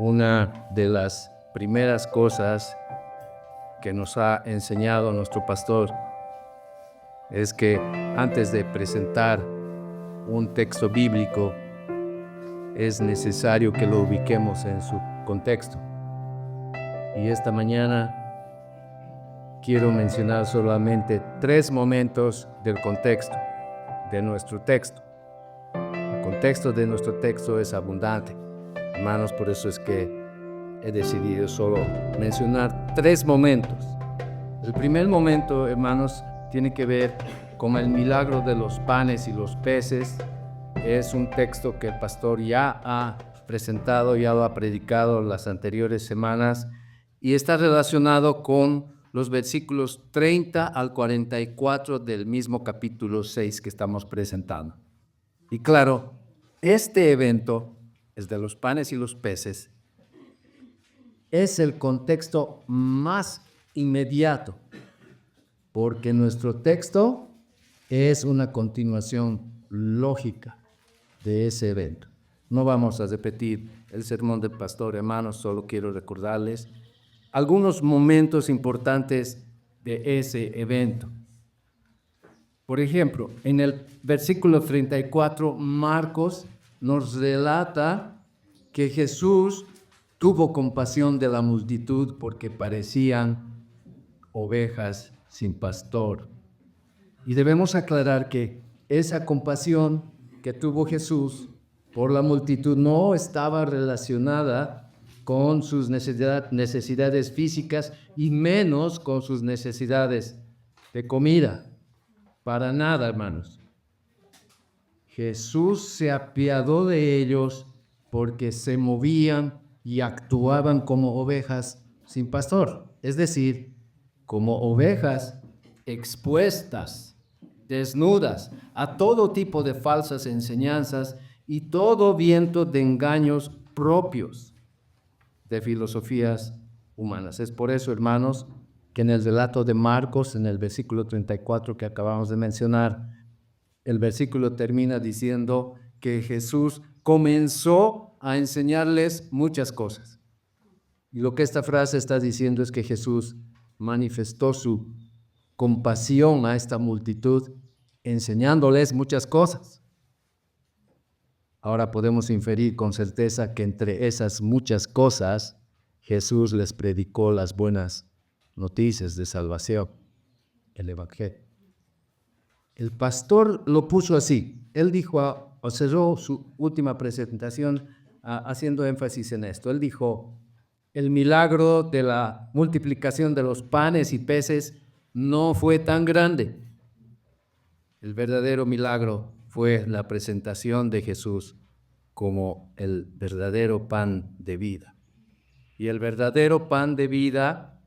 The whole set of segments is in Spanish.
Una de las primeras cosas que nos ha enseñado nuestro pastor es que antes de presentar un texto bíblico es necesario que lo ubiquemos en su contexto. Y esta mañana quiero mencionar solamente 3 momentos del contexto de nuestro texto. El contexto de nuestro texto es abundante, hermanos, por eso es que he decidido solo mencionar 3 momentos. El primer momento, hermanos, tiene que ver con el milagro de los panes y los peces. Es un texto que el pastor ya ha presentado, ya lo ha predicado las anteriores semanas y está relacionado con los versículos 30 al 44 del mismo capítulo 6 que estamos presentando. Y claro, este evento, el de los panes y los peces, es el contexto más inmediato, porque nuestro texto es una continuación lógica de ese evento. No vamos a repetir el sermón del pastor, hermanos, solo quiero recordarles algunos momentos importantes de ese evento. Por ejemplo, en el versículo 34, Marcos nos relata que Jesús tuvo compasión de la multitud porque parecían ovejas sin pastor. Y debemos aclarar que esa compasión que tuvo Jesús por la multitud no estaba relacionada con sus necesidades físicas y menos con sus necesidades de comida. Para nada, hermanos. Jesús se apiadó de ellos porque se movían y actuaban como ovejas sin pastor, es decir, como ovejas expuestas, desnudas a todo tipo de falsas enseñanzas y todo viento de engaños propios de filosofías humanas. Es por eso, hermanos, que en el relato de Marcos, en el versículo 34 que acabamos de mencionar, el versículo termina diciendo que Jesús comenzó a enseñarles muchas cosas. Y lo que esta frase está diciendo es que Jesús manifestó su compasión a esta multitud enseñándoles muchas cosas. Ahora podemos inferir con certeza que entre esas muchas cosas Jesús les predicó las buenas noticias de salvación, el Evangelio. El pastor lo puso así. Él dijo, o cerró su última presentación haciendo énfasis en esto. Él dijo, el milagro de la multiplicación de los panes y peces no fue tan grande. El verdadero milagro fue la presentación de Jesús como el verdadero pan de vida. Y el verdadero pan de vida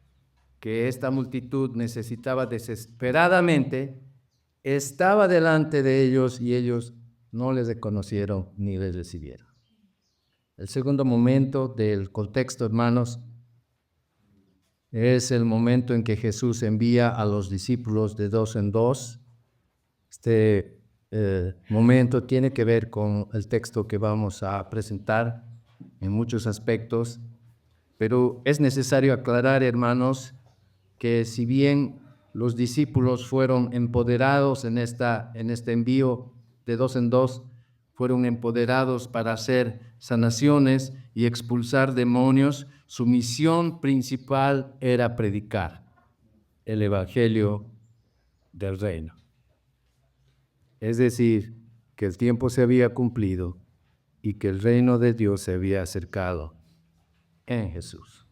que esta multitud necesitaba desesperadamente estaba delante de ellos y ellos no les reconocieron ni les recibieron. El segundo momento del contexto, hermanos, es el momento en que Jesús envía a los discípulos de 2 en 2. Este momento tiene que ver con el texto que vamos a presentar en muchos aspectos, pero es necesario aclarar, hermanos, que si bien los discípulos fueron empoderados en este envío de 2 en 2, fueron empoderados para hacer sanaciones y expulsar demonios, su misión principal era predicar el Evangelio del reino. Es decir, que el tiempo se había cumplido y que el reino de Dios se había acercado en Jesús.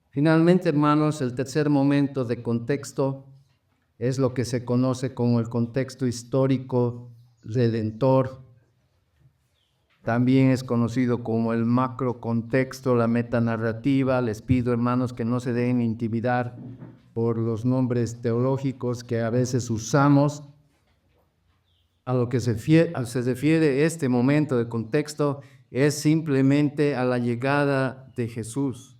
Finalmente, hermanos, el tercer momento de contexto es lo que se conoce como el contexto histórico redentor. También es conocido como el macrocontexto, la metanarrativa. Les pido, hermanos, que no se dejen intimidar por los nombres teológicos que a veces usamos. A lo que se refiere este momento de contexto es simplemente a la llegada de Jesús.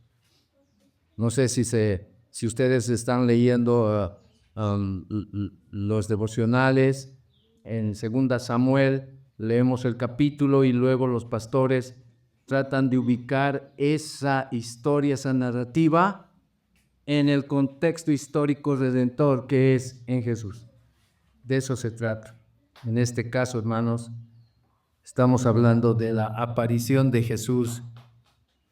No sé si ustedes están leyendo los devocionales. En 2 Samuel leemos el capítulo y luego los pastores tratan de ubicar esa historia, esa narrativa, en el contexto histórico redentor que es en Jesús. De eso se trata. En este caso, hermanos, estamos hablando de la aparición de Jesús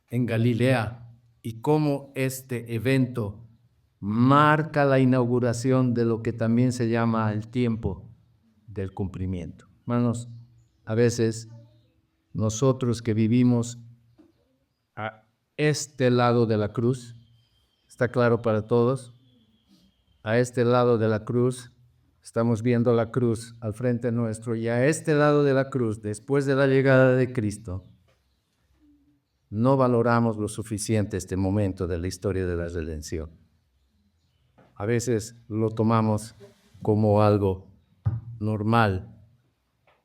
en Galilea y cómo este evento marca la inauguración de lo que también se llama el tiempo del cumplimiento. Hermanos, a veces nosotros que vivimos a este lado de la cruz, está claro para todos, a este lado de la cruz, estamos viendo la cruz al frente nuestro, y a este lado de la cruz, después de la llegada de Cristo, no valoramos lo suficiente este momento de la historia de la redención. A veces lo tomamos como algo normal,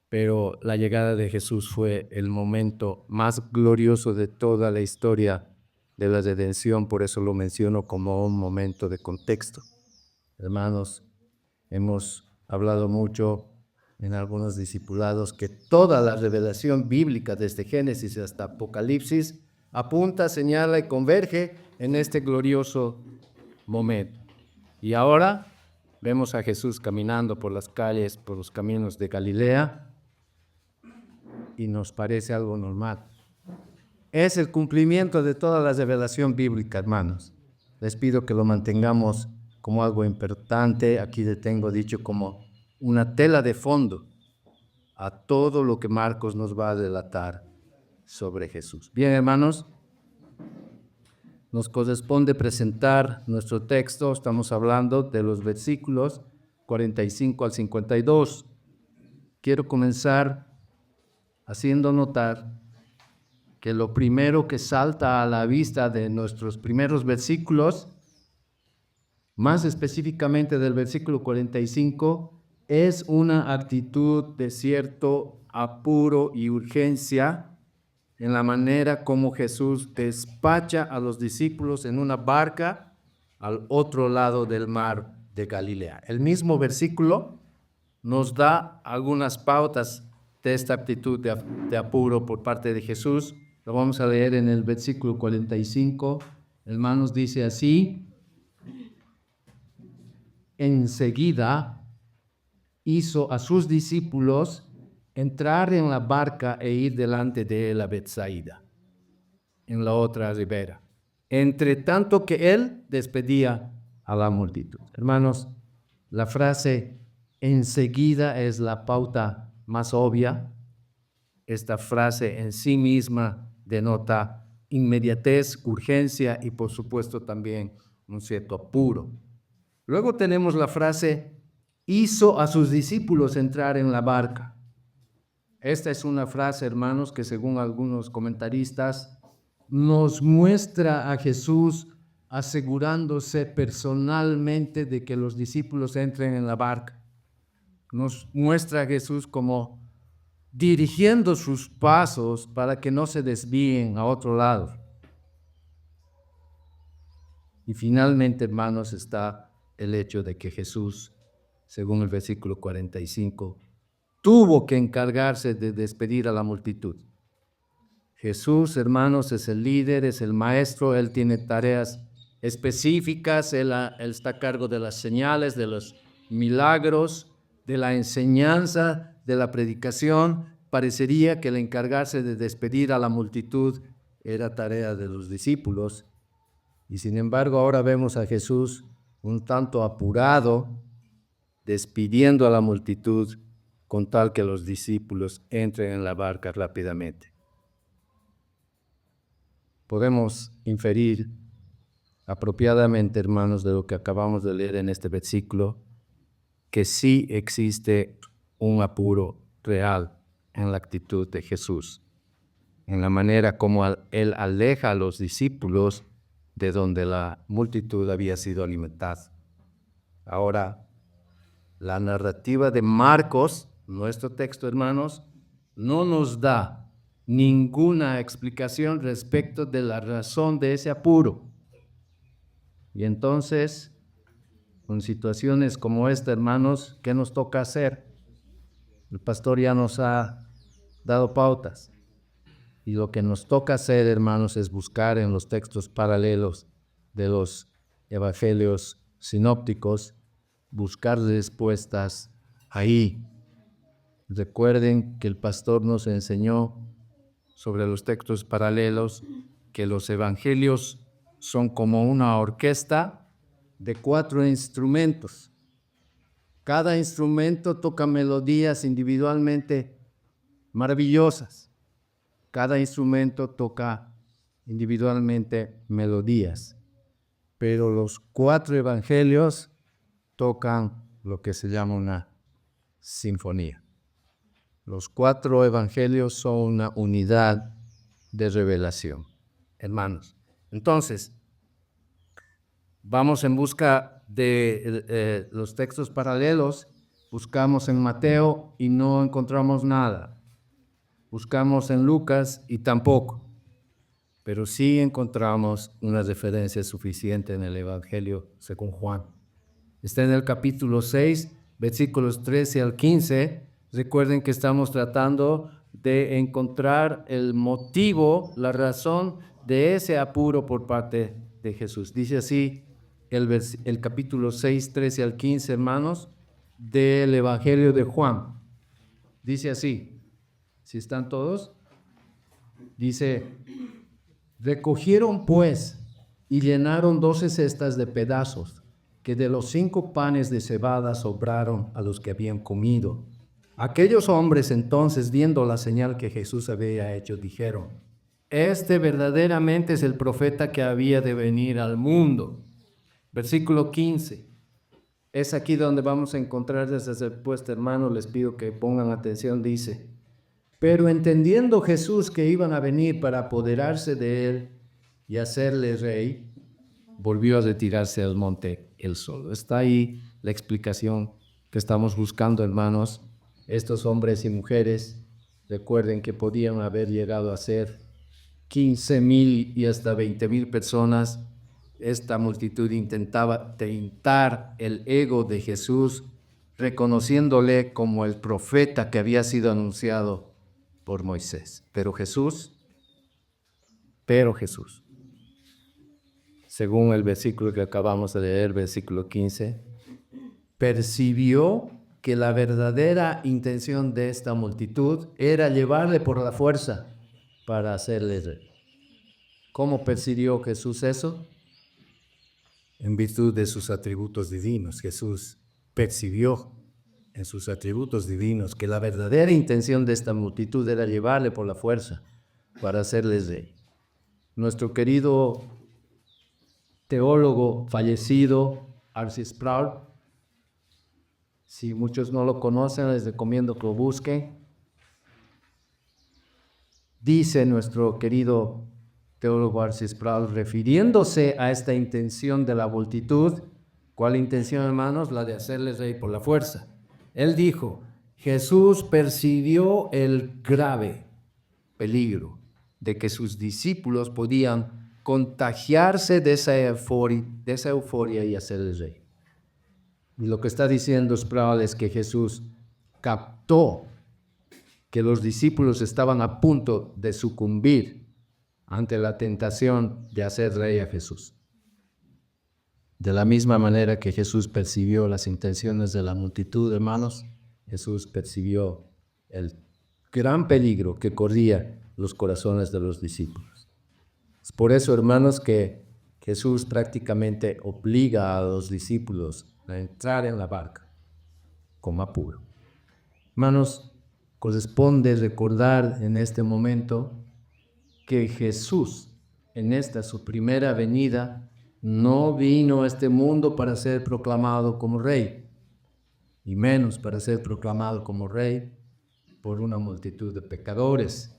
pero la llegada de Jesús fue el momento más glorioso de toda la historia de la redención, por eso lo menciono como un momento de contexto. Hermanos, hemos hablado mucho en algunos discipulados que toda la revelación bíblica desde Génesis hasta Apocalipsis apunta, señala y converge en este glorioso momento. Y ahora vemos a Jesús caminando por las calles, por los caminos de Galilea, y nos parece algo normal. Es el cumplimiento de toda la revelación bíblica, hermanos. Les pido que lo mantengamos como algo importante. Aquí le tengo dicho como una tela de fondo a todo lo que Marcos nos va a relatar sobre Jesús. Bien, hermanos, nos corresponde presentar nuestro texto. Estamos hablando de los versículos 45 al 52. Quiero comenzar haciendo notar que lo primero que salta a la vista de nuestros primeros versículos, más específicamente del versículo 45, es una actitud de cierto apuro y urgencia en la manera como Jesús despacha a los discípulos en una barca al otro lado del mar de Galilea. El mismo versículo nos da algunas pautas de esta actitud de apuro por parte de Jesús. Lo vamos a leer en el versículo 45. Hermanos, dice así: enseguida hizo a sus discípulos entrar en la barca e ir delante de él a Betsaida, en la otra ribera, entre tanto que él despedía a la multitud. Hermanos, la frase enseguida es la pauta más obvia. Esta frase en sí misma denota inmediatez, urgencia y por supuesto también un cierto apuro. Luego tenemos la frase hizo a sus discípulos entrar en la barca. Esta es una frase, hermanos, que según algunos comentaristas nos muestra a Jesús asegurándose personalmente de que los discípulos entren en la barca. Nos muestra a Jesús como dirigiendo sus pasos para que no se desvíen a otro lado. Y finalmente, hermanos, está el hecho de que Jesús, según el versículo 45, tuvo que encargarse de despedir a la multitud. Jesús, hermanos, es el líder, es el maestro, él tiene tareas específicas, él está a cargo de las señales, de los milagros, de la enseñanza, de la predicación. Parecería que el encargarse de despedir a la multitud era tarea de los discípulos. Y sin embargo, ahora vemos a Jesús un tanto apurado, despidiendo a la multitud con tal que los discípulos entren en la barca rápidamente. Podemos inferir apropiadamente, hermanos, de lo que acabamos de leer en este versículo, que sí existe un apuro real en la actitud de Jesús, en la manera como él aleja a los discípulos de donde la multitud había sido alimentada. Ahora, la narrativa de Marcos, nuestro texto, hermanos, no nos da ninguna explicación respecto de la razón de ese apuro. Y entonces, con situaciones como esta, hermanos, ¿qué nos toca hacer? El pastor ya nos ha dado pautas. Y lo que nos toca hacer, hermanos, es buscar en los textos paralelos de los evangelios sinópticos, buscar respuestas ahí. Recuerden que el pastor nos enseñó sobre los textos paralelos que los evangelios son como una orquesta de 4 instrumentos. Cada instrumento toca melodías individualmente maravillosas. Cada instrumento toca individualmente melodías. Pero los 4 evangelios tocan lo que se llama una sinfonía. Los 4 evangelios son una unidad de revelación, hermanos. Entonces, vamos en busca de los textos paralelos. Buscamos en Mateo y no encontramos nada. Buscamos en Lucas y tampoco. Pero sí encontramos una referencia suficiente en el Evangelio según Juan. Está en el capítulo 6, versículos 13 al 15. Recuerden que estamos tratando de encontrar el motivo, la razón de ese apuro por parte de Jesús. Dice así el capítulo 6, 13 al 15, hermanos, del Evangelio de Juan. Dice así, ¿sí están todos? Dice: recogieron pues y llenaron 12 cestas de pedazos, que de los 5 panes de cebada sobraron a los que habían comido. Aquellos hombres entonces, viendo la señal que Jesús había hecho, dijeron: este verdaderamente es el profeta que había de venir al mundo. Versículo 15. Es aquí donde vamos a encontrar esa respuesta, hermanos. Les pido que pongan atención. Dice: pero entendiendo Jesús que iban a venir para apoderarse de él y hacerle rey, volvió a retirarse al monte él solo. Está ahí la explicación que estamos buscando, hermanos. Estos hombres y mujeres, recuerden que podían haber llegado a ser 15,000 y hasta 20,000 personas. Esta multitud intentaba tentar el ego de Jesús, reconociéndole como el profeta que había sido anunciado por Moisés. Pero Jesús, según el versículo que acabamos de leer, versículo 15, percibió que la verdadera intención de esta multitud era llevarle por la fuerza para hacerle rey. ¿Cómo percibió Jesús eso? En virtud de sus atributos divinos. Jesús percibió en sus atributos divinos que la verdadera intención de esta multitud era llevarle por la fuerza para hacerle rey. Nuestro querido teólogo fallecido, R.C. Sproul, si muchos no lo conocen, les recomiendo que lo busquen. Dice nuestro querido teólogo R.C. Sproul, refiriéndose a esta intención de la multitud. ¿Cuál intención, hermanos? La de hacerles rey por la fuerza. Él dijo: Jesús percibió el grave peligro de que sus discípulos podían contagiarse de esa euforia y hacerles rey. Y lo que está diciendo Sproul es que Jesús captó que los discípulos estaban a punto de sucumbir ante la tentación de hacer rey a Jesús. De la misma manera que Jesús percibió las intenciones de la multitud, hermanos, Jesús percibió el gran peligro que corría los corazones de los discípulos. Es por eso, hermanos, que Jesús prácticamente obliga a los discípulos a entrar en la barca con apuro. Hermanos, corresponde recordar en este momento que Jesús, en esta su primera venida, no vino a este mundo para ser proclamado como rey, y menos para ser proclamado como rey por una multitud de pecadores.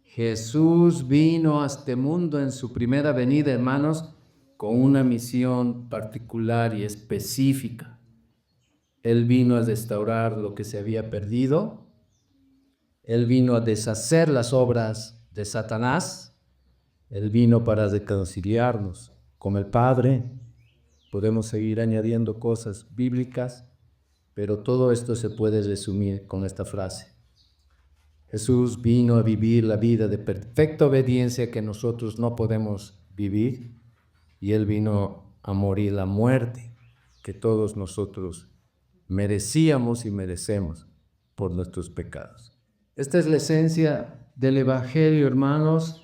Jesús vino a este mundo en su primera venida, hermanos, con una misión particular y específica. Él vino a restaurar lo que se había perdido. Él vino a deshacer las obras de Satanás. Él vino para reconciliarnos con el Padre. Podemos seguir añadiendo cosas bíblicas, pero todo esto se puede resumir con esta frase: Jesús vino a vivir la vida de perfecta obediencia que nosotros no podemos vivir, y Él vino a morir la muerte que todos nosotros merecíamos y merecemos por nuestros pecados. Esta es la esencia del Evangelio, hermanos.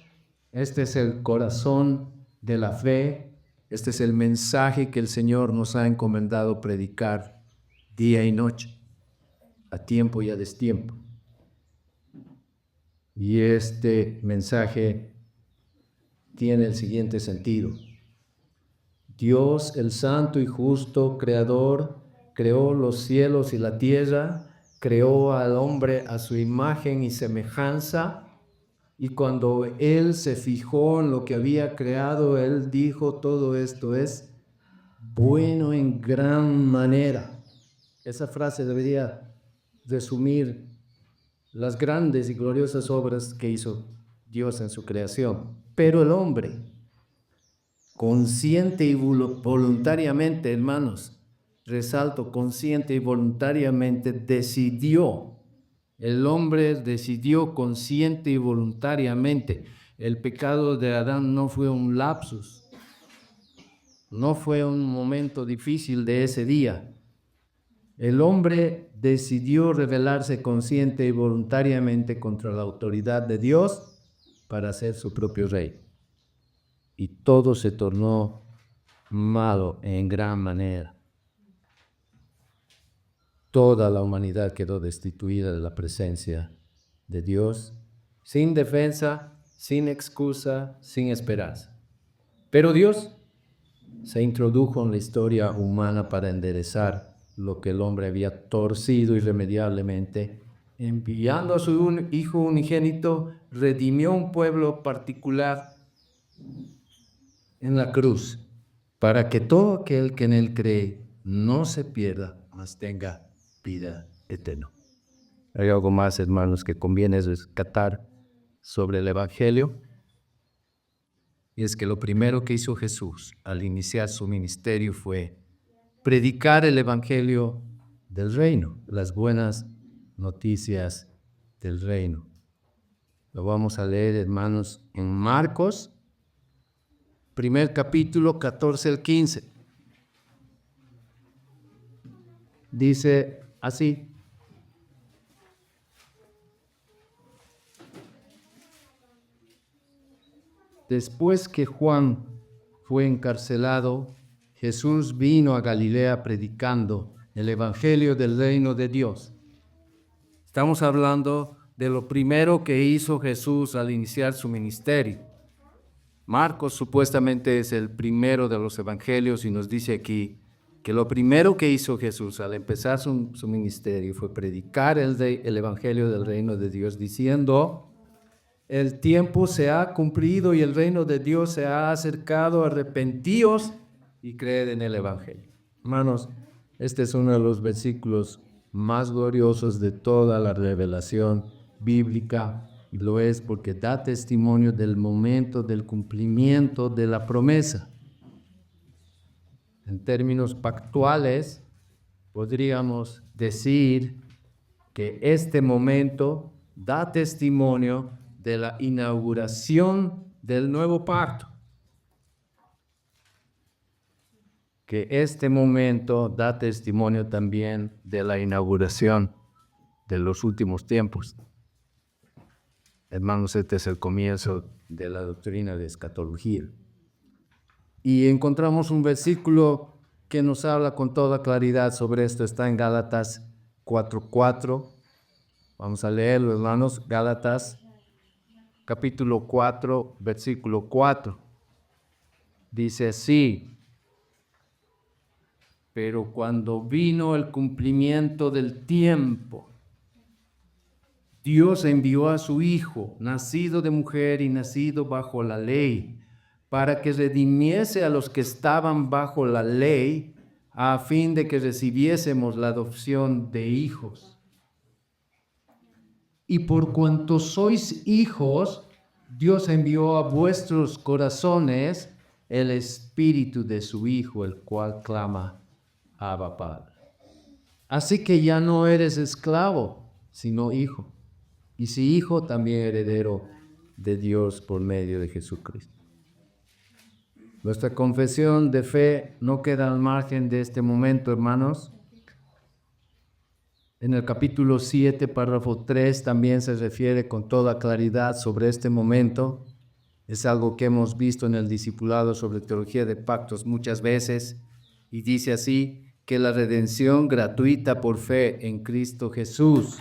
Este es el corazón de la fe. Este es el mensaje que el Señor nos ha encomendado predicar día y noche, a tiempo y a destiempo. Y este mensaje tiene el siguiente sentido. Dios, el santo y justo creador, creó los cielos y la tierra, creó al hombre a su imagen y semejanza, y cuando Él se fijó en lo que había creado, Él dijo: todo esto es bueno en gran manera. Esa frase debería resumir las grandes y gloriosas obras que hizo Dios en su creación. Pero el hombre, consciente y voluntariamente, hermanos, resalto, consciente y voluntariamente decidió. El hombre decidió consciente y voluntariamente. El pecado de Adán no fue un lapsus, no fue un momento difícil de ese día. El hombre decidió rebelarse consciente y voluntariamente contra la autoridad de Dios para ser su propio rey. Y todo se tornó malo en gran manera. Toda la humanidad quedó destituida de la presencia de Dios, sin defensa, sin excusa, sin esperanza. Pero Dios se introdujo en la historia humana para enderezar lo que el hombre había torcido irremediablemente. Enviando a su Hijo unigénito, redimió un pueblo particular en la cruz, para que todo aquel que en Él cree no se pierda, mas tenga vida eterna. Hay algo más, hermanos, que conviene rescatar sobre el Evangelio, y es que lo primero que hizo Jesús al iniciar su ministerio fue predicar el Evangelio del reino, las buenas noticias del reino. Lo vamos a leer, hermanos, en Marcos, primer capítulo, 14 al 15. Dice así: después que Juan fue encarcelado, Jesús vino a Galilea predicando el Evangelio del reino de Dios. Estamos hablando de lo primero que hizo Jesús al iniciar su ministerio. Marcos supuestamente es el primero de los evangelios y nos dice aquí que lo primero que hizo Jesús al empezar su ministerio fue predicar el Evangelio del reino de Dios, diciendo: el tiempo se ha cumplido y el reino de Dios se ha acercado, arrepentíos y creed en el Evangelio. Hermanos, este es uno de los versículos más gloriosos de toda la revelación bíblica, y lo es porque da testimonio del momento del cumplimiento de la promesa. En términos pactuales, podríamos decir que este momento da testimonio de la inauguración del nuevo pacto. Que este momento da testimonio también de la inauguración de los últimos tiempos. Hermanos, este es el comienzo de la doctrina de escatología. Y encontramos un versículo que nos habla con toda claridad sobre esto. Está en Gálatas 4:4. Vamos a leerlo, hermanos. Gálatas capítulo 4, versículo 4. Dice así: pero cuando vino el cumplimiento del tiempo, Dios envió a su Hijo, nacido de mujer y nacido bajo la ley, para que redimiese a los que estaban bajo la ley, a fin de que recibiésemos la adopción de hijos. Y por cuanto sois hijos, Dios envió a vuestros corazones el espíritu de su Hijo, el cual clama: Abba, Padre. Así que ya no eres esclavo, sino hijo. y si hijo, también heredero de Dios por medio de Jesucristo. Nuestra confesión de fe no queda al margen de este momento, hermanos. En el capítulo 7, párrafo 3, también se refiere con toda claridad sobre este momento. Es algo que hemos visto en el discipulado sobre teología de pactos muchas veces, y dice así, que la redención gratuita por fe en Cristo Jesús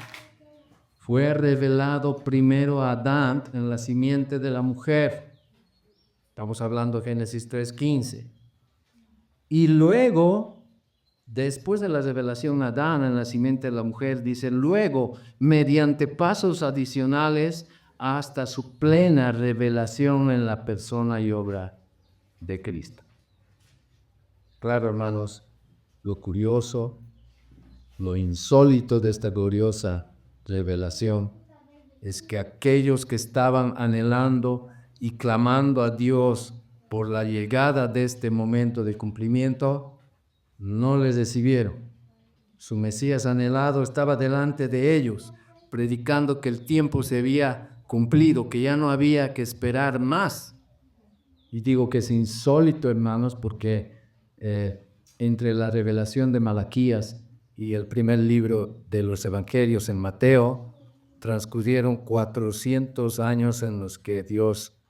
fue revelado primero a Adán en la simiente de la mujer. Estamos hablando de Génesis 3:15. Y luego, después de la revelación a Adán en la simiente de la mujer, dice, luego, mediante pasos adicionales, hasta su plena revelación en la persona y obra de Cristo. Claro, hermanos, lo curioso, lo insólito de esta gloriosa revelación es que aquellos que estaban anhelando y clamando a Dios por la llegada de este momento de cumplimiento, no les recibieron. Su Mesías anhelado estaba delante de ellos, predicando que el tiempo se había cumplido, que ya no había que esperar más. Y digo que es insólito, hermanos, porque entre la revelación de Malaquías y el primer libro de los Evangelios en Mateo, transcurrieron 400 años en los que Dios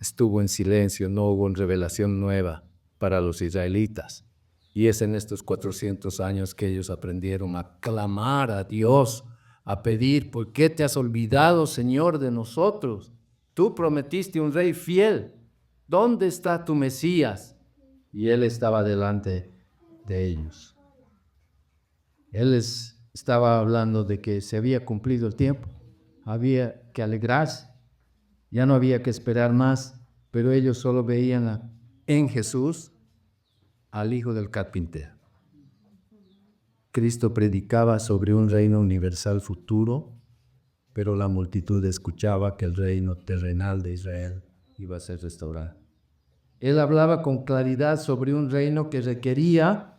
estuvo en silencio, no hubo una revelación nueva para los israelitas. Y es en estos 400 años que ellos aprendieron a clamar a Dios, a pedir, ¿por qué te has olvidado, Señor, de nosotros? Tú prometiste un rey fiel. ¿Dónde está tu Mesías? Y él estaba delante de ellos. Él estaba hablando de que se había cumplido el tiempo, había que alegrarse, ya no había que esperar más, pero ellos solo veían en Jesús al hijo del carpintero. Cristo predicaba sobre un reino universal futuro, pero la multitud escuchaba que el reino terrenal de Israel iba a ser restaurado. Él hablaba con claridad sobre un reino que requería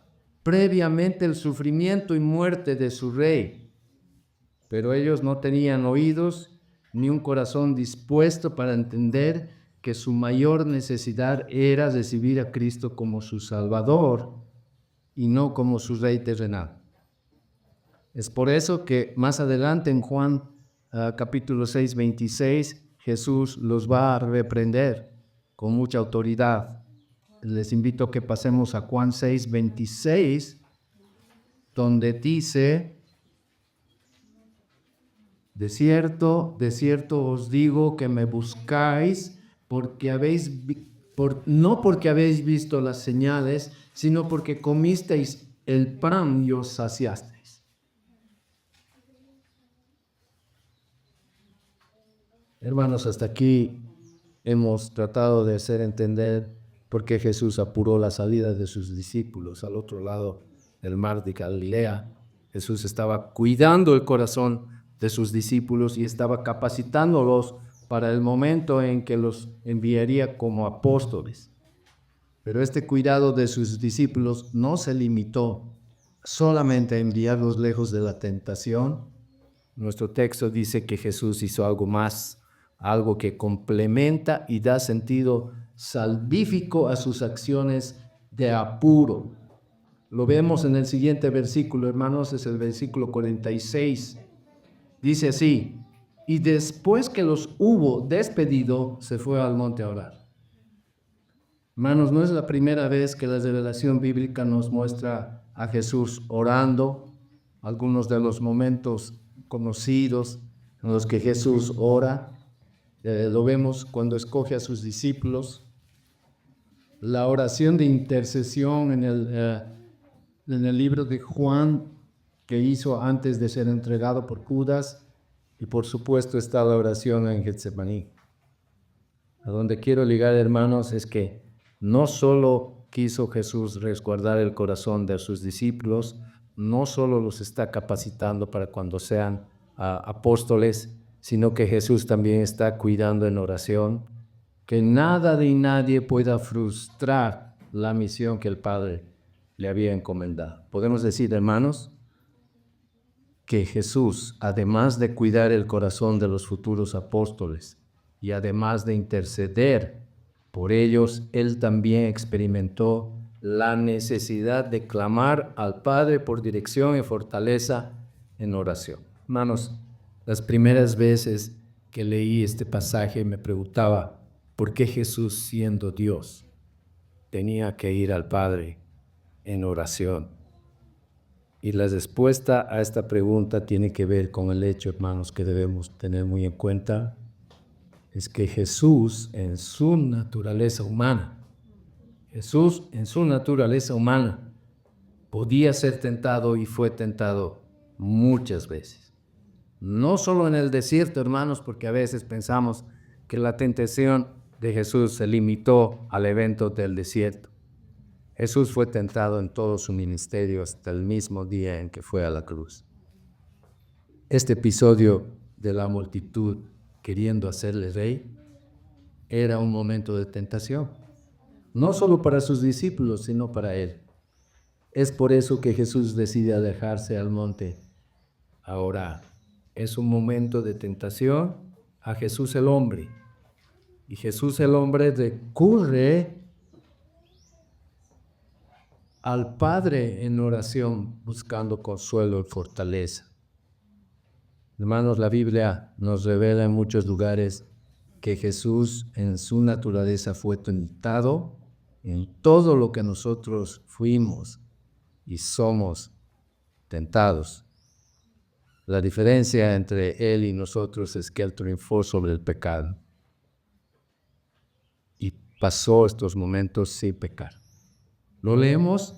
previamente el sufrimiento y muerte de su rey, pero ellos no tenían oídos ni un corazón dispuesto para entender que su mayor necesidad era recibir a Cristo como su Salvador y no como su rey terrenal. Es por eso que más adelante en Juan capítulo 6, 26, Jesús los va a reprender con mucha autoridad. Les invito a que pasemos a Juan 6, 26, donde dice, de cierto os digo que me buscáis no porque habéis visto las señales, sino porque comisteis el pan y os saciasteis. Hermanos, hasta aquí hemos tratado de hacer entender por qué Jesús apuró la salida de sus discípulos al otro lado del mar de Galilea. Jesús estaba cuidando el corazón de sus discípulos y estaba capacitándolos para el momento en que los enviaría como apóstoles. Pero este cuidado de sus discípulos no se limitó solamente a enviarlos lejos de la tentación. Nuestro texto dice que Jesús hizo algo más, algo que complementa y da sentido salvífico a sus acciones de apuro. Lo vemos en el siguiente versículo, hermanos, es el versículo 46. Dice así, y después que los hubo despedido, se fue al monte a orar. Hermanos, no es la primera vez que la revelación bíblica nos muestra a Jesús orando. Algunos de los momentos conocidos en los que Jesús ora, lo vemos cuando escoge a sus discípulos. La oración de intercesión en el libro de Juan que hizo antes de ser entregado por Judas, y por supuesto está la oración en Getsemaní. A donde quiero ligar, hermanos, es que no solo quiso Jesús resguardar el corazón de sus discípulos, no solo los está capacitando para cuando sean apóstoles, sino que Jesús también está cuidando en oración que nada ni nadie pueda frustrar la misión que el Padre le había encomendado. Podemos decir, hermanos, que Jesús, además de cuidar el corazón de los futuros apóstoles y además de interceder por ellos, él también experimentó la necesidad de clamar al Padre por dirección y fortaleza en oración. Hermanos, las primeras veces que leí este pasaje me preguntaba, ¿por qué Jesús, siendo Dios, tenía que ir al Padre en oración? Y la respuesta a esta pregunta tiene que ver con el hecho, hermanos, que debemos tener muy en cuenta, es que Jesús en su naturaleza humana, podía ser tentado y fue tentado muchas veces. No solo en el desierto, hermanos, porque a veces pensamos que la tentación de Jesús se limitó al evento del desierto. Jesús fue tentado en todo su ministerio hasta el mismo día en que fue a la cruz. Este episodio de la multitud queriendo hacerle rey era un momento de tentación, no solo para sus discípulos, sino para él. Es por eso que Jesús decide alejarse al monte a orar. Es un momento de tentación a Jesús el hombre. Y Jesús el hombre recurre al Padre en oración, buscando consuelo y fortaleza. Hermanos, la Biblia nos revela en muchos lugares que Jesús en su naturaleza fue tentado en todo lo que nosotros fuimos y somos tentados. La diferencia entre Él y nosotros es que Él triunfó sobre el pecado y pasó estos momentos sin pecar. Lo leemos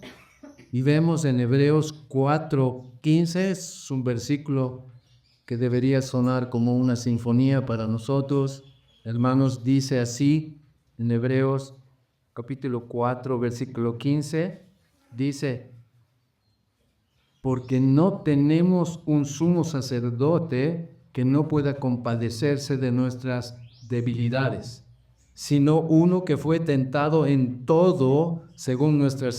y vemos en Hebreos 4:15, es un versículo que debería sonar como una sinfonía para nosotros. Hermanos, dice así en Hebreos capítulo 4, versículo 15, dice: porque no tenemos un sumo sacerdote que no pueda compadecerse de nuestras debilidades, sino uno que fue tentado en todo según nuestra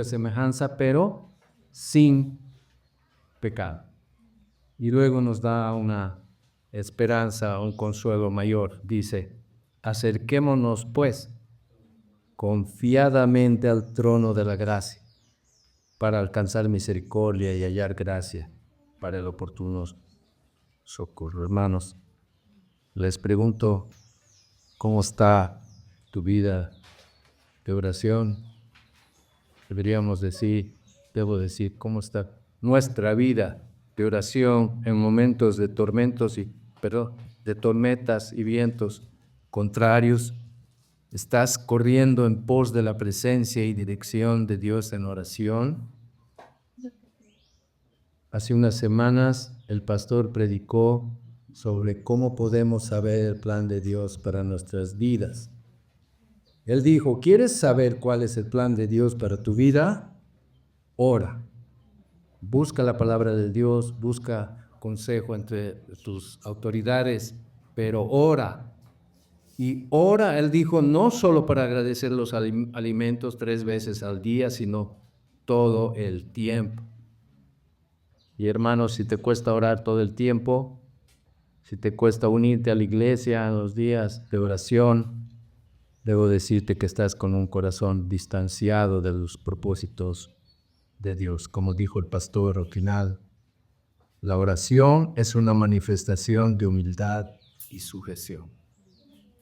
semejanza, pero sin pecado. Y luego nos da una esperanza, un consuelo mayor. Dice: acerquémonos pues confiadamente al trono de la gracia, para alcanzar misericordia y hallar gracia para el oportuno socorro. Hermanos, les pregunto, ¿cómo está tu vida de oración? Debo decir, ¿cómo está nuestra vida de oración en momentos de tormentas y vientos contrarios? ¿Estás corriendo en pos de la presencia y dirección de Dios en oración? Hace unas semanas el pastor predicó sobre cómo podemos saber el plan de Dios para nuestras vidas. Él dijo: ¿quieres saber cuál es el plan de Dios para tu vida? Ora. Busca la palabra de Dios, busca consejo entre tus autoridades, pero ora. Y ora, él dijo, no solo para agradecer los alimentos 3 veces al día, sino todo el tiempo. Y hermanos, si te cuesta orar todo el tiempo, si te cuesta unirte a la iglesia en los días de oración, debo decirte que estás con un corazón distanciado de los propósitos de Dios. Como dijo el pastor al final, la oración es una manifestación de humildad y sujeción.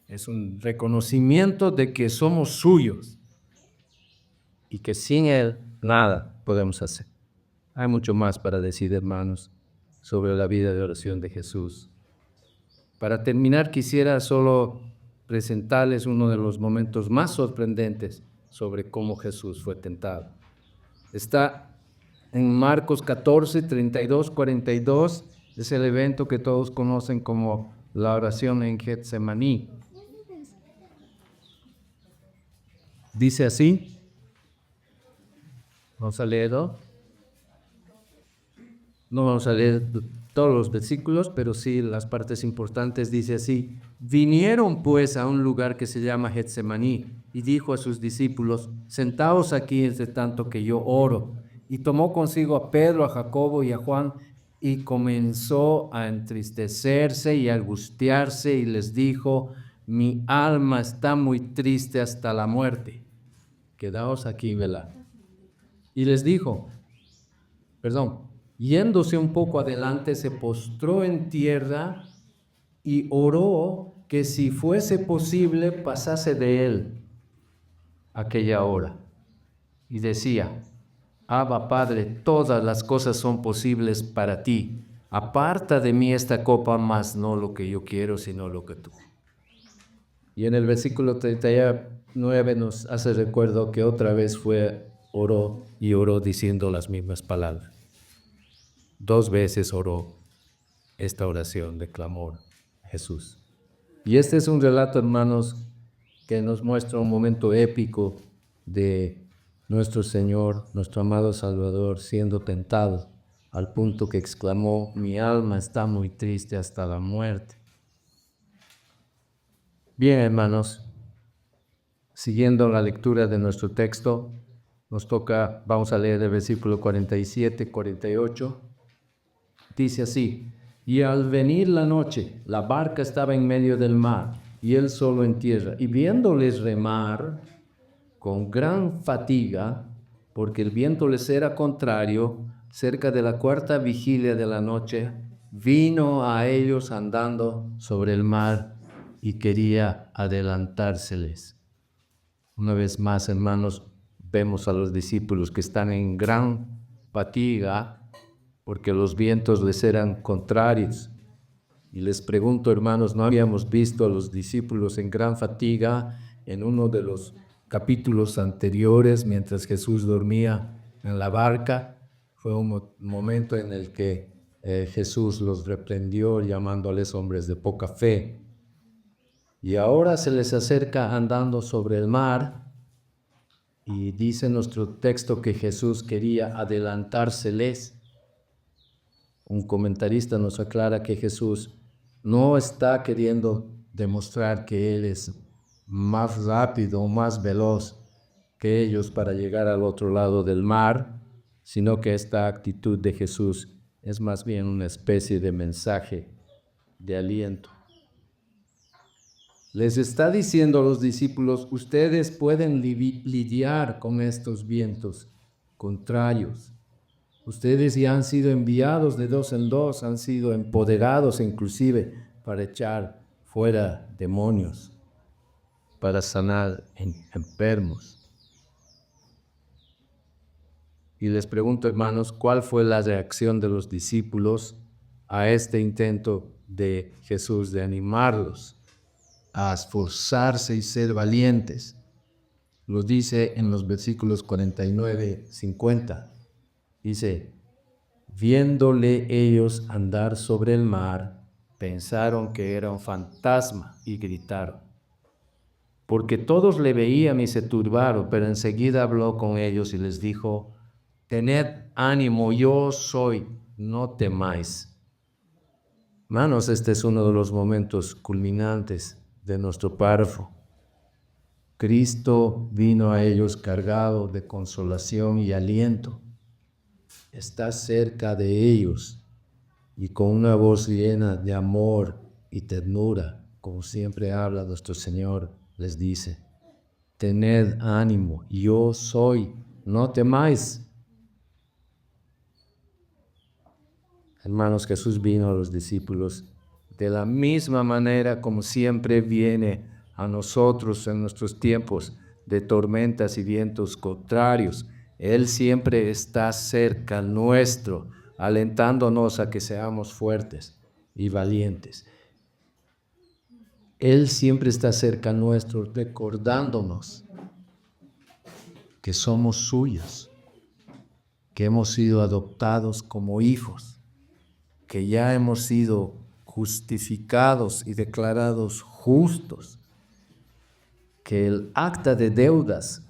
Es un reconocimiento de que somos suyos y que sin Él nada podemos hacer. Hay mucho más para decir, hermanos, sobre la vida de oración de Jesús. Para terminar, quisiera solo presentarles uno de los momentos más sorprendentes sobre cómo Jesús fue tentado. Está en Marcos 14, 32, 42. Es el evento que todos conocen como la oración en Getsemaní. Dice así. Vamos a leerlo. No vamos a leer todos los versículos, pero sí las partes importantes. Dice así: vinieron pues a un lugar que se llama Getsemaní, y dijo a sus discípulos: sentaos aquí entre tanto que yo oro. y tomó consigo a Pedro, a Jacobo y a Juan, y comenzó a entristecerse y a angustiarse, y les dijo: mi alma está muy triste hasta la muerte. Quedaos aquí, velad. Y les dijo, yéndose un poco adelante, se postró en tierra y oró que si fuese posible pasase de él aquella hora. Y decía: Abba, Padre, todas las cosas son posibles para ti. Aparta de mí esta copa, mas no lo que yo quiero, sino lo que tú. Y en el versículo 39 nos hace recuerdo que otra vez oró diciendo las mismas palabras. 2 veces oró esta oración de clamor a Jesús. Y este es un relato, hermanos, que nos muestra un momento épico de nuestro Señor, nuestro amado Salvador, siendo tentado al punto que exclamó: mi alma está muy triste hasta la muerte. Bien, hermanos, siguiendo la lectura de nuestro texto, vamos a leer el versículo 47, 48. Dice así: y al venir la noche, la barca estaba en medio del mar, y él solo en tierra. Y viéndoles remar con gran fatiga, porque el viento les era contrario, cerca de la 4ª vigilia de la noche, vino a ellos andando sobre el mar y quería adelantárseles. Una vez más, hermanos, vemos a los discípulos que están en gran fatiga porque los vientos les eran contrarios. Y les pregunto, hermanos, ¿no habíamos visto a los discípulos en gran fatiga en uno de los capítulos anteriores mientras Jesús dormía en la barca? Fue un momento en el que Jesús los reprendió llamándoles hombres de poca fe. Y ahora se les acerca andando sobre el mar, y dice nuestro texto que Jesús quería adelantárseles. Un comentarista nos aclara que Jesús no está queriendo demostrar que Él es más rápido o más veloz que ellos para llegar al otro lado del mar, sino que esta actitud de Jesús es más bien una especie de mensaje de aliento. Les está diciendo a los discípulos: ustedes pueden lidiar con estos vientos contrarios. Ustedes ya han sido enviados de 2 en 2, han sido empoderados inclusive para echar fuera demonios, para sanar enfermos. Y les pregunto, hermanos, ¿cuál fue la reacción de los discípulos a este intento de Jesús de animarlos a esforzarse y ser valientes? Lo dice en los versículos 49, 50. Dice: viéndole ellos andar sobre el mar, pensaron que era un fantasma y gritaron. Porque todos le veían y se turbaron, pero enseguida habló con ellos y les dijo: tened ánimo, yo soy, no temáis. Hermanos, este es uno de los momentos culminantes de nuestro párrafo. Cristo vino a ellos cargado de consolación y aliento. Está cerca de ellos y con una voz llena de amor y ternura, como siempre habla nuestro Señor, les dice: tened ánimo, yo soy, no temáis. Hermanos, Jesús vino a los discípulos de la misma manera como siempre viene a nosotros en nuestros tiempos de tormentas y vientos contrarios. Él siempre está cerca nuestro, alentándonos a que seamos fuertes y valientes. Él siempre está cerca nuestro, recordándonos que somos suyos, que hemos sido adoptados como hijos, que ya hemos sido justificados y declarados justos, que el acta de deudas,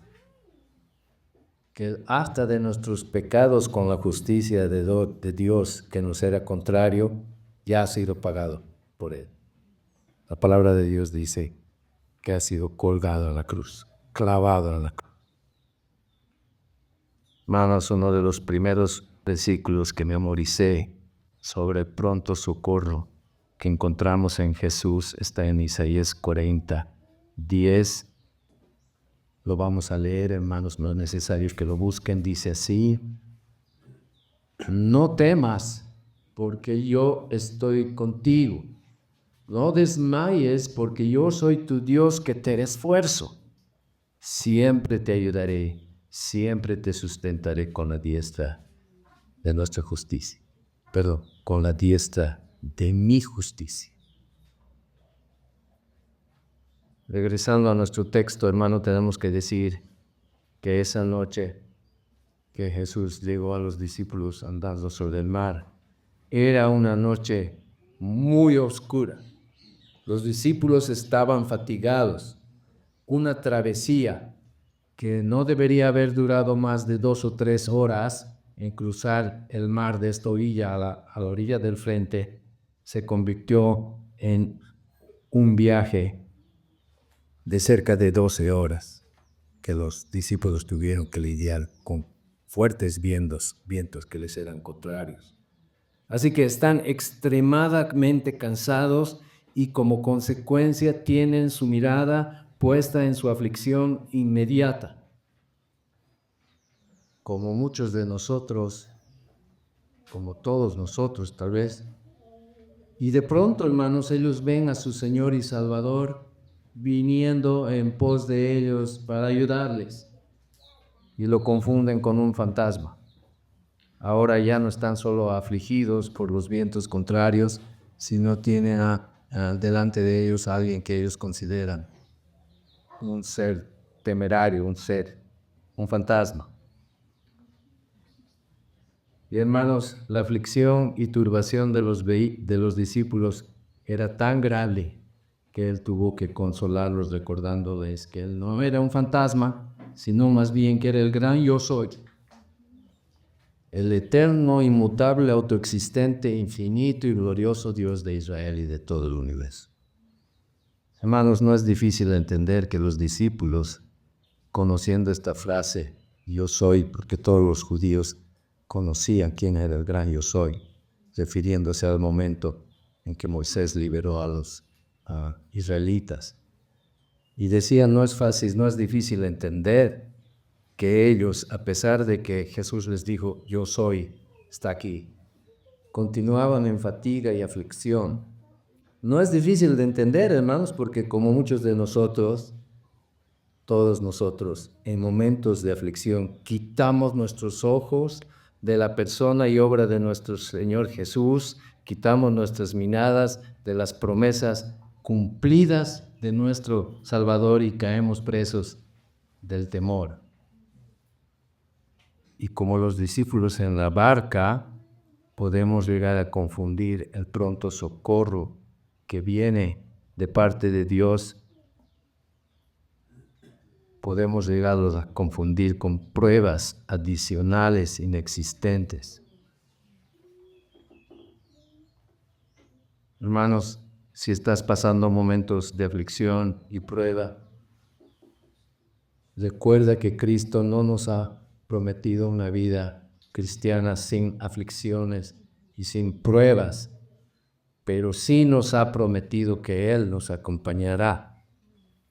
que el acta de nuestros pecados con la justicia de Dios que nos era contrario, ya ha sido pagado por Él. La palabra de Dios dice que ha sido colgado en la cruz, clavado en la cruz. Hermanos, uno de los primeros versículos que memoricé sobre el pronto socorro que encontramos en Jesús está en Isaías 40:10. Lo vamos a leer, hermanos, no es necesario que lo busquen. Dice así: no temas, porque yo estoy contigo. No desmayes, porque yo soy tu Dios que te esfuerzo. Siempre te ayudaré, siempre te sustentaré con la diestra de nuestra justicia. Perdón, con la diestra de mi justicia. Regresando a nuestro texto, hermano, tenemos que decir que esa noche que Jesús llegó a los discípulos andando sobre el mar, era una noche muy oscura. Los discípulos estaban fatigados. Una travesía que no debería haber durado más de 2 o 3 horas en cruzar el mar de esta orilla a la orilla del frente, se convirtió en un viaje de cerca de 12 horas que los discípulos tuvieron que lidiar con fuertes vientos que les eran contrarios. Así que están extremadamente cansados y como consecuencia tienen su mirada puesta en su aflicción inmediata. Como muchos de nosotros, como todos nosotros tal vez. Y de pronto, hermanos, ellos ven a su Señor y Salvador viniendo en pos de ellos para ayudarles. Y lo confunden con un fantasma. Ahora ya no están solo afligidos por los vientos contrarios, sino tienen delante de ellos a alguien que ellos consideran un ser temerario, un fantasma. Y hermanos, la aflicción y turbación de los discípulos era tan grande que él tuvo que consolarlos recordándoles que él no era un fantasma, sino más bien que era el gran yo soy. El eterno, inmutable, autoexistente, infinito y glorioso Dios de Israel y de todo el universo. Hermanos, no es difícil entender que los discípulos, conociendo esta frase, yo soy, porque todos los judíos conocían quién era el gran yo soy, refiriéndose al momento en que Moisés liberó a los israelitas. Y decían, no es fácil, no es difícil entender que ellos, a pesar de que Jesús les dijo, yo soy, está aquí, continuaban en fatiga y aflicción. No es difícil de entender, hermanos, porque como muchos de nosotros, todos nosotros, en momentos de aflicción, quitamos nuestros ojos de la persona y obra de nuestro Señor Jesús, quitamos nuestras miradas de las promesas cumplidas de nuestro Salvador y caemos presos del temor. Y como los discípulos en la barca, podemos llegar a confundir el pronto socorro que viene de parte de Dios. Podemos llegar a confundir con pruebas adicionales inexistentes. Hermanos, si estás pasando momentos de aflicción y prueba, recuerda que Cristo no nos ha prometido una vida cristiana sin aflicciones y sin pruebas, pero sí nos ha prometido que Él nos acompañará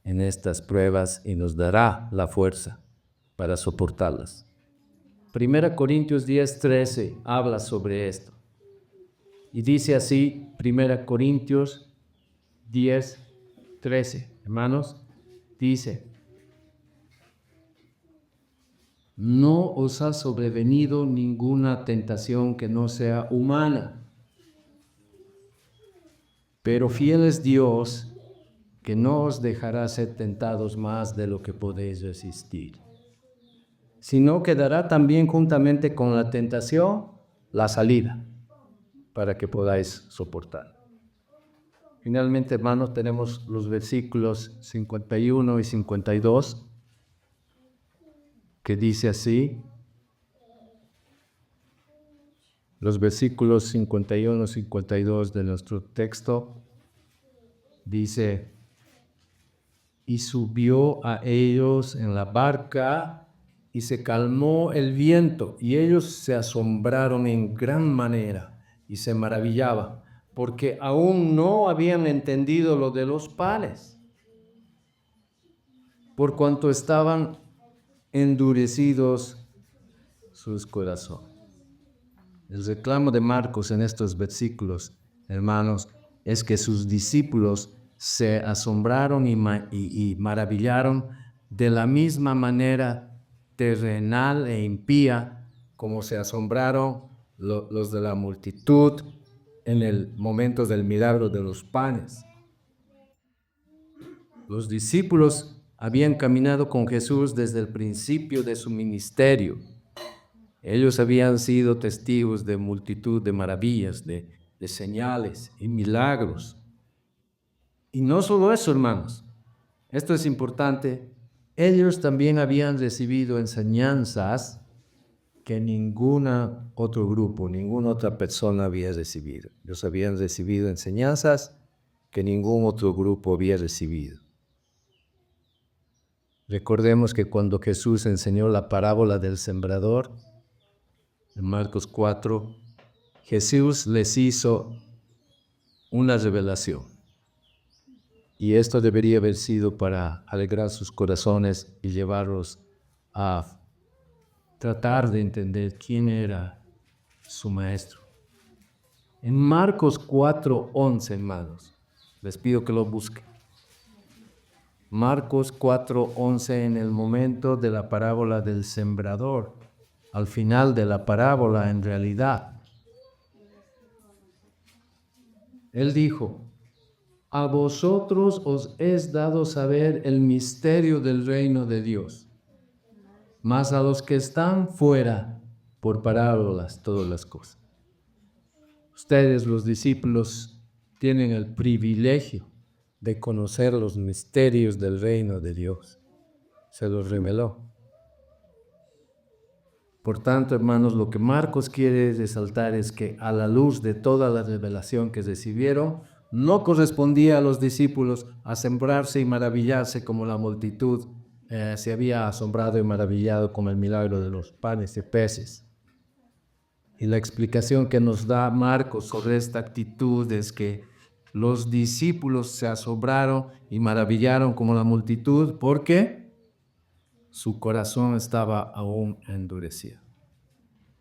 en estas pruebas y nos dará la fuerza para soportarlas. 1 Corintios 10:13 habla sobre esto. Y dice así, 1 Corintios 10:13, hermanos, dice: no os ha sobrevenido ninguna tentación que no sea humana, pero fiel es Dios, que no os dejará ser tentados más de lo que podéis resistir, sino que dará también juntamente con la tentación la salida, para que podáis soportar. Finalmente, hermanos, tenemos los versículos 51 y 52, que dice así. Los versículos 51 y 52 de nuestro texto dice: y subió a ellos en la barca y se calmó el viento, y ellos se asombraron en gran manera y se maravillaban, porque aún no habían entendido lo de los panes, por cuanto estaban endurecidos sus corazones. El reclamo de Marcos en estos versículos, hermanos, es que sus discípulos se asombraron y maravillaron de la misma manera terrenal e impía como se asombraron los de la multitud en el momento del milagro de los panes. Los discípulos habían caminado con Jesús desde el principio de su ministerio. Ellos habían sido testigos de multitud de maravillas, de señales y milagros. Y no solo eso, hermanos, esto es importante, ellos también habían recibido enseñanzas que ningún otro grupo, ninguna otra persona había recibido. Ellos habían recibido enseñanzas que ningún otro grupo había recibido. Recordemos que cuando Jesús enseñó la parábola del sembrador, en Marcos 4, Jesús les hizo una revelación. Y esto debería haber sido para alegrar sus corazones y llevarlos a tratar de entender quién era su maestro. En Marcos 4:11, hermanos, les pido que lo busquen. Marcos 4:11, en el momento de la parábola del sembrador, al final de la parábola en realidad, él dijo: a vosotros os es dado saber el misterio del reino de Dios, mas a los que están fuera, por parábolas todas las cosas. Ustedes, los discípulos, tienen el privilegio de conocer los misterios del reino de Dios. Se los reveló. Por tanto, hermanos, lo que Marcos quiere resaltar es que a la luz de toda la revelación que recibieron, no correspondía a los discípulos asombrarse y maravillarse como la multitud se había asombrado y maravillado con el milagro de los panes y peces. Y la explicación que nos da Marcos sobre esta actitud es que los discípulos se asombraron y maravillaron como la multitud porque su corazón estaba aún endurecido.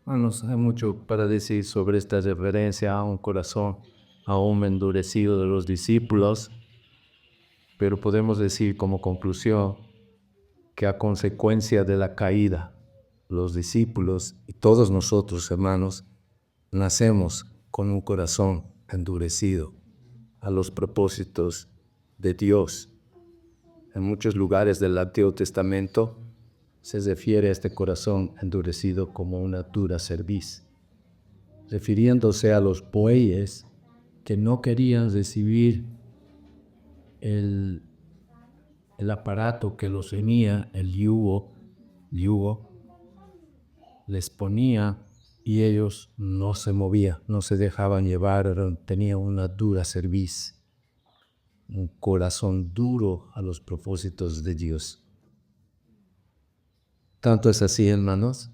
Bueno, hay mucho para decir sobre esta referencia a un corazón aún endurecido de los discípulos, pero podemos decir como conclusión que a consecuencia de la caída, los discípulos y todos nosotros, hermanos, nacemos con un corazón endurecido a los propósitos de Dios. En muchos lugares del Antiguo Testamento se refiere a este corazón endurecido como una dura cerviz, refiriéndose a los bueyes que no querían recibir el aparato que los unía, el yugo, les ponía y ellos no se movían, no se dejaban llevar, tenían una dura cerviz, un corazón duro a los propósitos de Dios. Tanto es así, hermanos,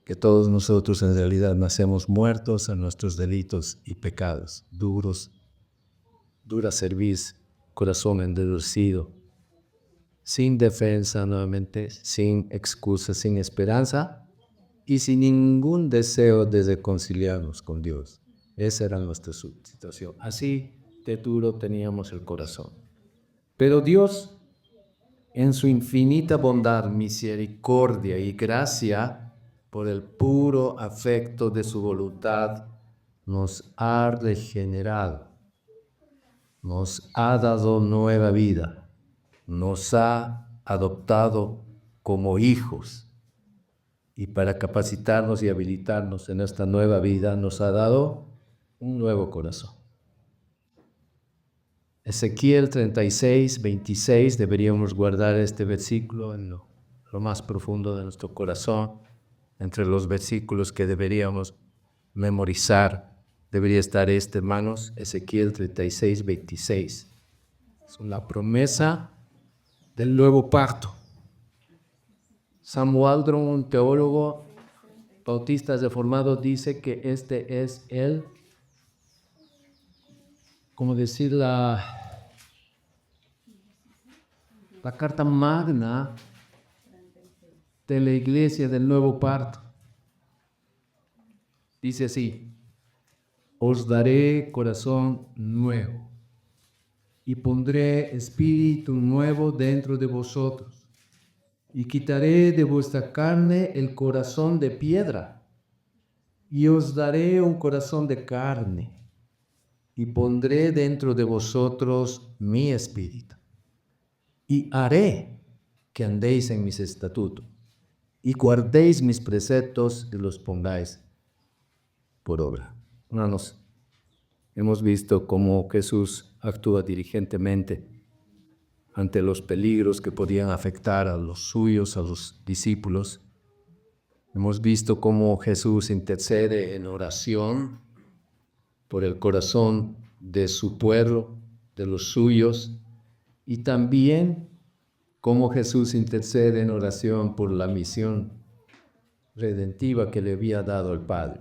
que todos nosotros en realidad nacemos muertos a nuestros delitos y pecados, dura cerviz, corazón endurecido, sin defensa nuevamente, sin excusa, sin esperanza y sin ningún deseo de reconciliarnos con Dios. Esa era nuestra situación. Así de duro teníamos el corazón. Pero Dios, en su infinita bondad, misericordia y gracia, por el puro afecto de su voluntad, nos ha regenerado, nos ha dado nueva vida, nos ha adoptado como hijos y para capacitarnos y habilitarnos en esta nueva vida nos ha dado un nuevo corazón. Ezequiel 36:26, deberíamos guardar este versículo en lo más profundo de nuestro corazón. Entre los versículos que deberíamos memorizar, debería estar hermanos, Ezequiel 36:26. Es una promesa del nuevo pacto. Sam Waldron, un teólogo bautista reformado, dice que este es como decir, la carta magna de la iglesia del nuevo pacto. Dice así: os daré corazón nuevo y pondré espíritu nuevo dentro de vosotros, y quitaré de vuestra carne el corazón de piedra, y os daré un corazón de carne, y pondré dentro de vosotros mi espíritu, y haré que andéis en mis estatutos, y guardéis mis preceptos y los pongáis por obra. Hermanos, hemos visto cómo Jesús actúa diligentemente ante los peligros que podían afectar a los suyos, a los discípulos. Hemos visto cómo Jesús intercede en oración por el corazón de su pueblo, de los suyos, y también cómo Jesús intercede en oración por la misión redentiva que le había dado el Padre.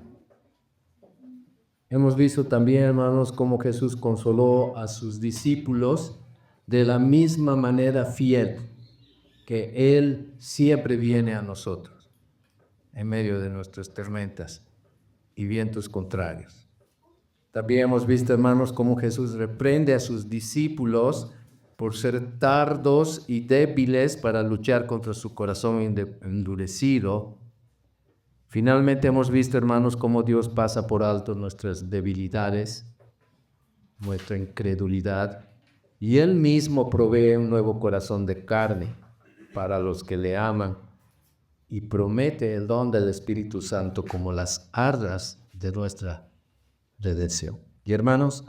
Hemos visto también, hermanos, cómo Jesús consoló a sus discípulos de la misma manera fiel que Él siempre viene a nosotros en medio de nuestras tormentas y vientos contrarios. También hemos visto, hermanos, cómo Jesús reprende a sus discípulos por ser tardos y débiles para luchar contra su corazón endurecido. Finalmente hemos visto, hermanos, cómo Dios pasa por alto nuestras debilidades, nuestra incredulidad, y Él mismo provee un nuevo corazón de carne para los que le aman y promete el don del Espíritu Santo como las arras de nuestra redención. Y hermanos,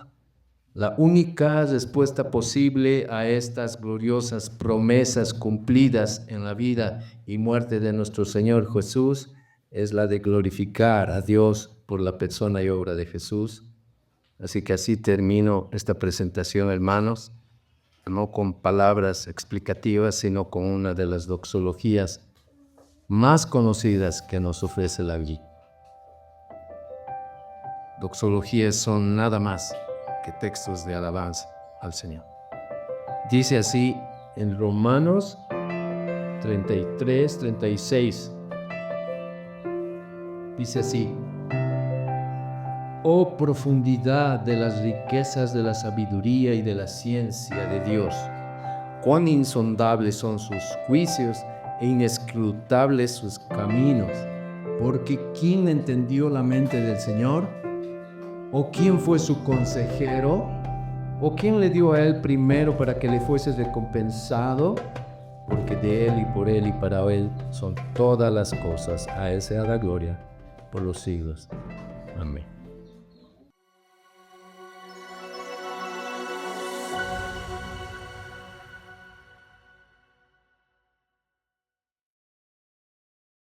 la única respuesta posible a estas gloriosas promesas cumplidas en la vida y muerte de nuestro Señor Jesús es la de glorificar a Dios por la persona y obra de Jesús. Así que así termino esta presentación, hermanos, no con palabras explicativas, sino con una de las doxologías más conocidas que nos ofrece la Biblia. Doxologías son nada más que textos de alabanza al Señor. Dice así en Romanos 33, 36. Dice así: oh profundidad de las riquezas de la sabiduría y de la ciencia de Dios, cuán insondables son sus juicios e inescrutables sus caminos, porque ¿quién entendió la mente del Señor? ¿O quién fue su consejero? ¿O quién le dio a él primero para que le fuese recompensado? Porque de él y por él y para él son todas las cosas. A él sea la gloria por los siglos. Amén.